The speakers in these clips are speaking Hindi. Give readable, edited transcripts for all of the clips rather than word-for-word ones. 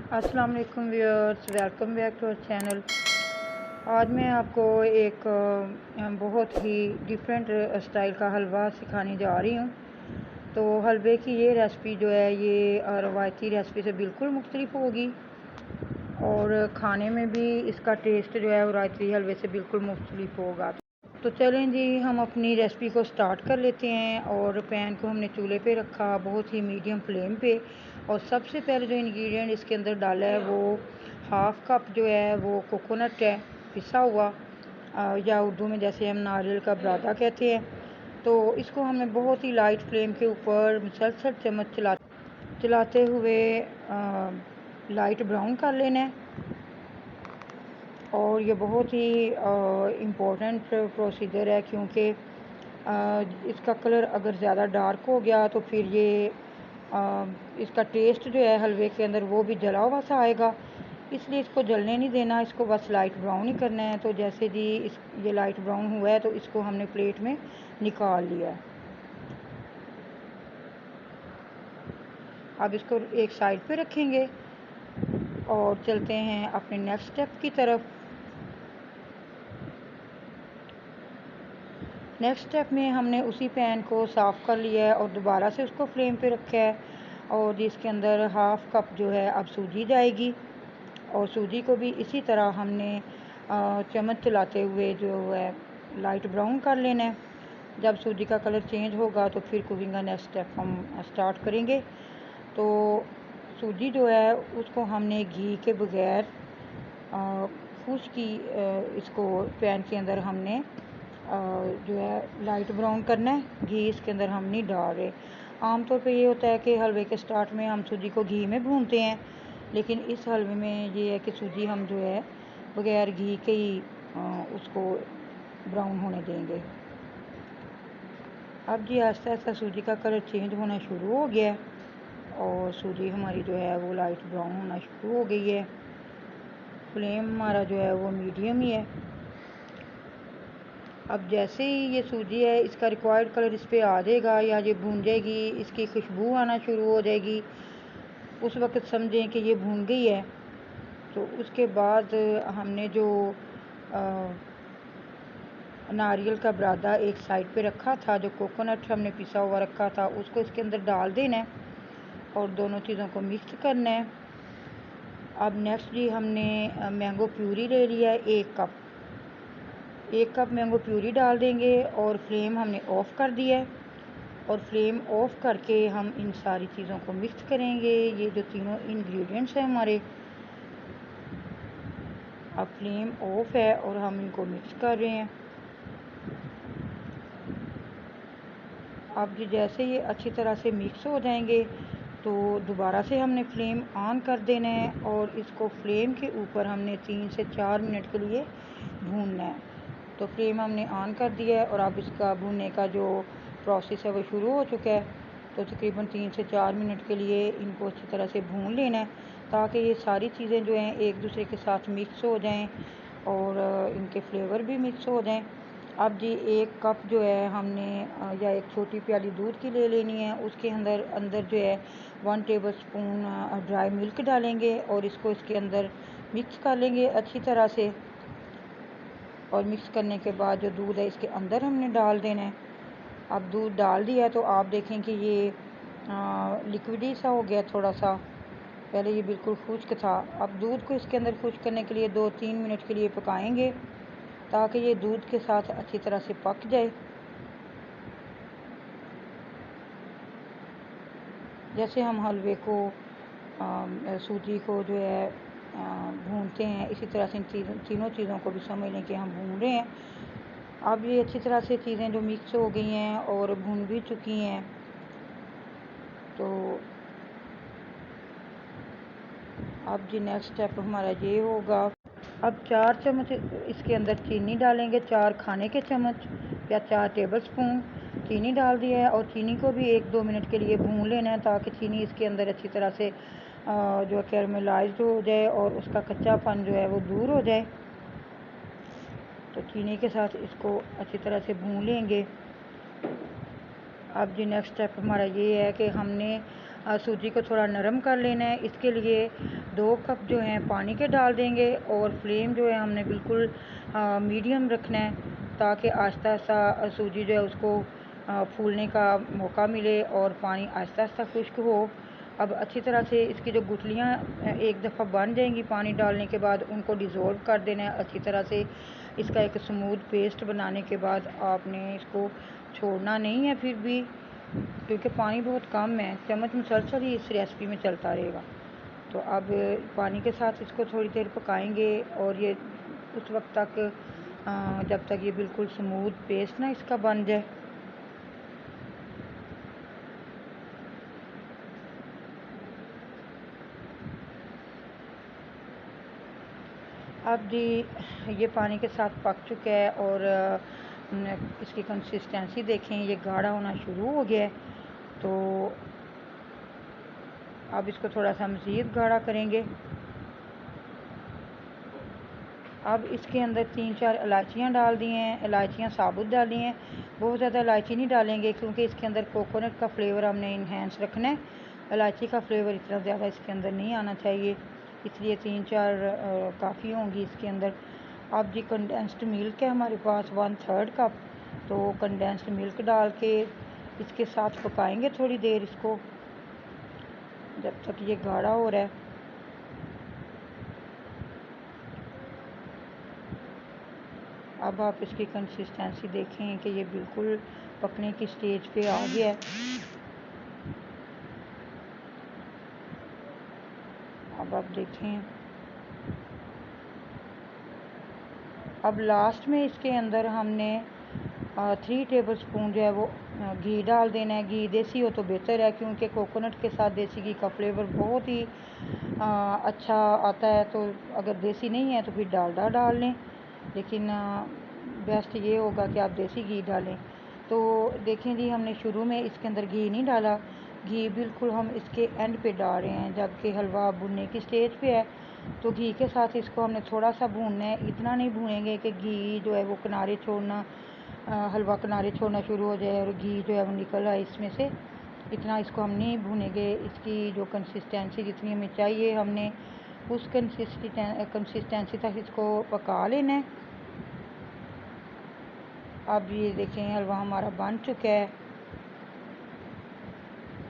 अस्सलाम वालेकुम viewers, welcome back to our channel. आज मैं आपको एक बहुत ही डिफरेंट स्टाइल का हलवा सिखाने जा रही हूँ। तो हलवे की ये रेसिपी जो है ये रवायती रेसिपी से बिल्कुल मुख्तलिफ होगी और खाने में भी इसका टेस्ट जो है रवायती हलवे से बिल्कुल मुख्तलिफ होगा। तो चलें जी, हम अपनी रेसिपी को स्टार्ट कर लेते हैं। और पैन को हमने चूल्हे पे रखा बहुत ही मीडियम फ्लेम पे। और सबसे पहले जो इंग्रेडिएंट इसके अंदर डाला है वो हाफ़ कप जो है वो कोकोनट है, पिसा हुआ, या उर्दू में जैसे हम नारियल का बुरादा कहते हैं। तो इसको हमें बहुत ही लाइट फ्लेम के ऊपर मुसलसल चम्मच चलाते हुए लाइट ब्राउन कर लेना है। और ये बहुत ही इम्पोर्टेंट प्रोसीजर है, क्योंकि इसका कलर अगर ज़्यादा डार्क हो गया तो फिर ये इसका टेस्ट जो है हलवे के अंदर वो भी जला हुआ सा आएगा। इसलिए इसको जलने नहीं देना, इसको बस लाइट ब्राउन ही करना है। तो जैसे जी ये लाइट ब्राउन हुआ है तो इसको हमने प्लेट में निकाल लिया है। अब इसको एक साइड पे रखेंगे और चलते हैं अपने नेक्स्ट स्टेप की तरफ। नेक्स्ट स्टेप में हमने उसी पैन को साफ़ कर लिया है और दोबारा से उसको फ्लेम पे रखा है। और इसके अंदर हाफ़ कप जो है अब सूजी जाएगी। और सूजी को भी इसी तरह हमने चम्मच चलाते हुए जो है लाइट ब्राउन कर लेना है। जब सूजी का कलर चेंज होगा तो फिर कुकिंग का नेक्स्ट स्टेप हम स्टार्ट करेंगे। तो सूजी जो है उसको हमने घी के बगैर खुश की इसको पैन के अंदर हमने जो है लाइट ब्राउन करना है। घी इसके अंदर हम नहीं डाल रहे। आमतौर पे ये होता है कि हलवे के स्टार्ट में हम सूजी को घी में भूनते हैं, लेकिन इस हलवे में ये है कि सूजी हम जो है बगैर घी के ही उसको ब्राउन होने देंगे। अब जी आहिस्ता आहिस्ता सूजी का कलर चेंज होना शुरू हो गया है और सूजी हमारी जो है वो लाइट ब्राउन होना शुरू हो गई है। फ्लेम हमारा जो है वो मीडियम ही है। अब जैसे ही ये सूजी है इसका रिक्वायर्ड कलर इस पर आ जाएगा या ये भून जाएगी, इसकी खुशबू आना शुरू हो जाएगी, उस वक्त समझें कि ये भून गई है। तो उसके बाद हमने जो नारियल का बुरादा एक साइड पे रखा था, जो कोकोनट हमने पिसा हुआ रखा था, उसको इसके अंदर डाल देना है और दोनों चीज़ों को मिक्स करना है। अब नेक्स्ट जी हमने मैंगो प्यूरी ले लिया है 1 कप मैंगो प्यूरी डाल देंगे और फ्लेम हमने ऑफ़ कर दिया है। और फ्लेम ऑफ़ करके हम इन सारी चीज़ों को मिक्स करेंगे। ये जो तीनों इंग्रेडिएंट्स हैं हमारे, अब फ्लेम ऑफ है और हम इनको मिक्स कर रहे हैं। अब जैसे ये अच्छी तरह से मिक्स हो जाएंगे तो दोबारा से हमने फ्लेम ऑन कर देना है और इसको फ्लेम के ऊपर हमने 3 से 4 मिनट के लिए भूनना है। तो फ्लेम हमने ऑन कर दिया है और अब इसका भूनने का जो प्रोसेस है वो शुरू हो चुका है। तो तकरीबन 3 से 4 मिनट के लिए इनको अच्छी तरह से भून लेना है, ताकि ये सारी चीज़ें जो हैं एक दूसरे के साथ मिक्स हो जाएं और इनके फ्लेवर भी मिक्स हो जाएं। अब जी 1 कप जो है हमने या एक छोटी प्याली दूध की ले लेनी है। उसके अंदर अंदर जो है 1 टेबल स्पून ड्राई मिल्क डालेंगे और इसको इसके अंदर मिक्स कर लेंगे अच्छी तरह से। और मिक्स करने के बाद जो दूध है इसके अंदर हमने डाल देना है। अब दूध डाल दिया है तो आप देखें कि ये लिक्विडी सा हो गया थोड़ा सा। पहले ये बिल्कुल खुश्क था। अब दूध को इसके अंदर खुश्क करने के लिए 2-3 मिनट के लिए पकाएंगे, ताकि ये दूध के साथ अच्छी तरह से पक जाए। जैसे हम हलवे को सूजी को जो है भूनते हैं, इसी तरह से तीनों चीज़ों को भी समझ लें कि हम भून रहे हैं। अब ये अच्छी तरह से चीज़ें जो मिक्स हो गई हैं और भून भी चुकी हैं। तो अब जी नेक्स्ट स्टेप हमारा ये होगा। अब 4 चम्मच इसके अंदर चीनी डालेंगे, 4 खाने के चम्मच या 4 टेबल स्पून चीनी डाल दिया है। और चीनी को भी 1-2 मिनट के लिए भून लेना है, ताकि चीनी इसके अंदर अच्छी तरह से जो कैरमलाइज्ड हो जाए और उसका कच्चापन जो है वो दूर हो जाए। तो चीनी के साथ इसको अच्छी तरह से भून लेंगे। अब जी नेक्स्ट स्टेप हमारा ये है कि हमने सूजी को थोड़ा नरम कर लेना है। इसके लिए 2 कप जो हैं पानी के डाल देंगे और फ्लेम जो है हमने बिल्कुल मीडियम रखना है, ताकि आहिस्ता आहिस्ता सूजी जो है उसको फूलने का मौका मिले और पानी आहिस्ता आहिस्ता खुश्क हो। अब अच्छी तरह से इसकी जो गुठलियाँ एक दफ़ा बन जाएंगी पानी डालने के बाद, उनको डिज़ोल्व कर देना है अच्छी तरह से। इसका एक स्मूथ पेस्ट बनाने के बाद आपने इसको छोड़ना नहीं है फिर भी, क्योंकि पानी बहुत कम है, चम्मच मुसलसल ही इस रेसिपी में चलता रहेगा। तो अब पानी के साथ इसको थोड़ी देर पकाएंगे और ये उस वक्त तक जब तक ये बिल्कुल स्मूथ पेस्ट ना इसका बन जाए। अब जी ये पानी के साथ पक चुका है और इसकी कंसिस्टेंसी देखें, ये गाढ़ा होना शुरू हो गया है। तो अब इसको थोड़ा सा मज़ीद गाढ़ा करेंगे। अब इसके अंदर 3-4 इलायचियाँ डाल दी हैं, इलायचियाँ साबुत डाली हैं, बहुत ज़्यादा इलायची नहीं डालेंगे क्योंकि इसके अंदर कोकोनट का फ्लेवर हमने इन्हेंस रखना है। इलायची का फ्लेवर इतना ज़्यादा इसके अंदर नहीं आना चाहिए, इसलिए 3-4 काफ़ी होंगी इसके अंदर। अब जी कंडेंस्ड मिल्क है हमारे पास 1/3 कप, तो कंडेंस्ड मिल्क डाल के इसके साथ पकाएंगे थोड़ी देर इसको, जब तक ये गाढ़ा हो रहा है। अब आप इसकी कंसिस्टेंसी देखें कि ये बिल्कुल पकने की स्टेज पे आ गया है। अब आप देखें, अब लास्ट में इसके अंदर हमने 3 टेबलस्पून जो है वो घी डाल देना है। घी देसी हो तो बेहतर है, क्योंकि कोकोनट के साथ देसी घी का फ्लेवर बहुत ही अच्छा आता है। तो अगर देसी नहीं है तो फिर डालडा डाल लें, लेकिन बेस्ट ये होगा कि आप देसी घी डालें। तो देखें जी, हमने शुरू में इसके अंदर घी नहीं डाला, घी बिल्कुल हम इसके एंड पे डाल रहे हैं जबकि हलवा भुनने की स्टेज पे है। तो घी के साथ इसको हमने थोड़ा सा भूनना है, इतना नहीं भूनेंगे कि घी जो है वो किनारे छोड़ना, हलवा किनारे छोड़ना शुरू हो जाए और घी जो है वो निकल आए इसमें से। इतना इसको हम नहीं भूनेंगे, इसकी जो कंसिस्टेंसी जितनी हमें चाहिए हमने उस कंसिस्टेंसी तक इसको पका लेना है। अब ये देखें हलवा हमारा बन चुका है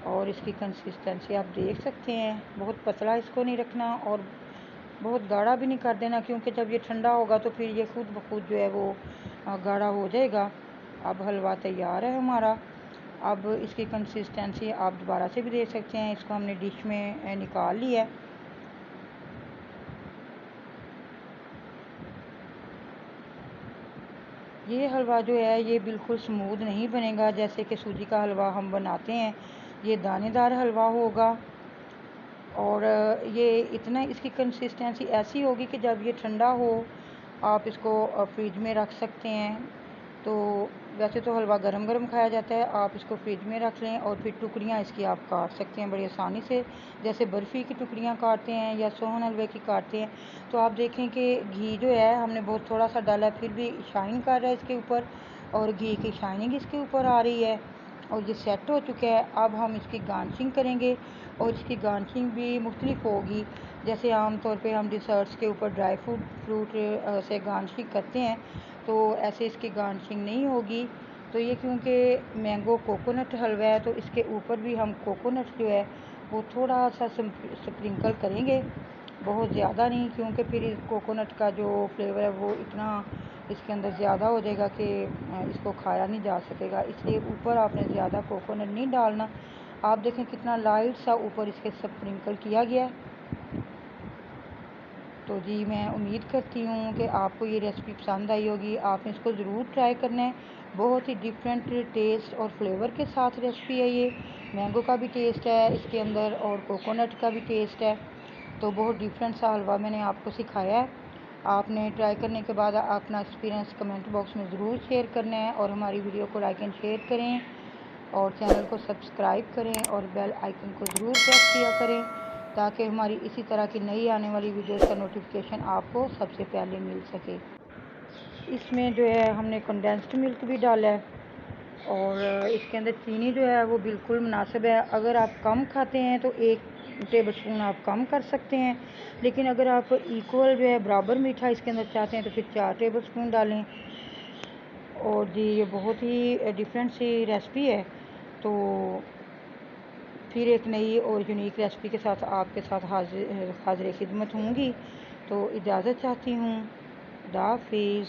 और इसकी कंसिस्टेंसी आप देख सकते हैं, बहुत पतला इसको नहीं रखना और बहुत गाढ़ा भी नहीं कर देना, क्योंकि जब ये ठंडा होगा तो फिर ये खुद ब खुद जो है वो गाढ़ा हो जाएगा। अब हलवा तैयार है हमारा। अब इसकी कंसिस्टेंसी आप दोबारा से भी देख सकते हैं, इसको हमने डिश में निकाल लिया है। ये हलवा जो है ये बिल्कुल स्मूथ नहीं बनेगा जैसे कि सूजी का हलवा हम बनाते हैं, ये दानेदार हलवा होगा और ये इतना इसकी कंसिस्टेंसी ऐसी होगी कि जब ये ठंडा हो आप इसको फ्रिज में रख सकते हैं। तो वैसे तो हलवा गरम गरम खाया जाता है, आप इसको फ्रिज में रख लें और फिर टुकड़ियाँ इसकी आप काट सकते हैं बड़ी आसानी से, जैसे बर्फ़ी की टुकड़ियाँ काटते हैं या सोहन हलवे की काटते हैं। तो आप देखें कि घी जो है हमने बहुत थोड़ा सा डाला फिर भी शाइन कर रहा है इसके ऊपर, और घी की शाइनिंग इसके ऊपर आ रही है और ये सेट हो चुका है। अब हम इसकी गार्निशिंग करेंगे और इसकी गार्निशिंग भी मुख्तलिफ होगी, जैसे आम तौर पे हम डिज़र्ट्स के ऊपर ड्राई फ्रूट से गार्निशिंग करते हैं, तो ऐसे इसकी गार्निशिंग नहीं होगी। तो ये क्योंकि मैंगो कोकोनट हलवा है तो इसके ऊपर भी हम कोकोनट जो है वो थोड़ा सा स्प्रिंकल करेंगे, बहुत ज़्यादा नहीं, क्योंकि फिर कोकोनट का जो फ्लेवर है वो इतना इसके अंदर ज़्यादा हो जाएगा कि इसको खाया नहीं जा सकेगा, इसलिए ऊपर आपने ज़्यादा कोकोनट नहीं डालना। आप देखें कितना लाइट सा ऊपर इसके स्प्रिंकल किया गया है। तो जी मैं उम्मीद करती हूँ कि आपको ये रेसिपी पसंद आई होगी, आपने इसको ज़रूर ट्राई करना है। बहुत ही डिफरेंट टेस्ट और फ्लेवर के साथ रेसिपी है ये, मैंगो का भी टेस्ट है इसके अंदर और कोकोनट का भी टेस्ट है, तो बहुत डिफरेंट सा हलवा मैंने आपको सिखाया है। आपने ट्राई करने के बाद अपना एक्सपीरियंस कमेंट बॉक्स में ज़रूर शेयर करना है और हमारी वीडियो को लाइक एंड शेयर करें और चैनल को सब्सक्राइब करें और बेल आइकन को ज़रूर प्रेस किया करें, ताकि हमारी इसी तरह की नई आने वाली वीडियोस का नोटिफिकेशन आपको सबसे पहले मिल सके। इसमें जो है हमने कंडेंस्ड मिल्क भी डाला है और इसके अंदर चीनी जो है वो बिल्कुल मुनासिब है। अगर आप कम खाते हैं तो 1 टेबल स्पून आप कम कर सकते हैं, लेकिन अगर आप इक्वल जो है बराबर मीठा इसके अंदर चाहते हैं तो फिर 4 टेबल स्पून डालें। और जी ये बहुत ही डिफरेंट सी रेसिपी है। तो फिर एक नई और यूनिक रेसिपी के साथ आपके साथ हाजिर खिदमत होंगी। तो इजाज़त चाहती हूँ। खुदा हाफिज़।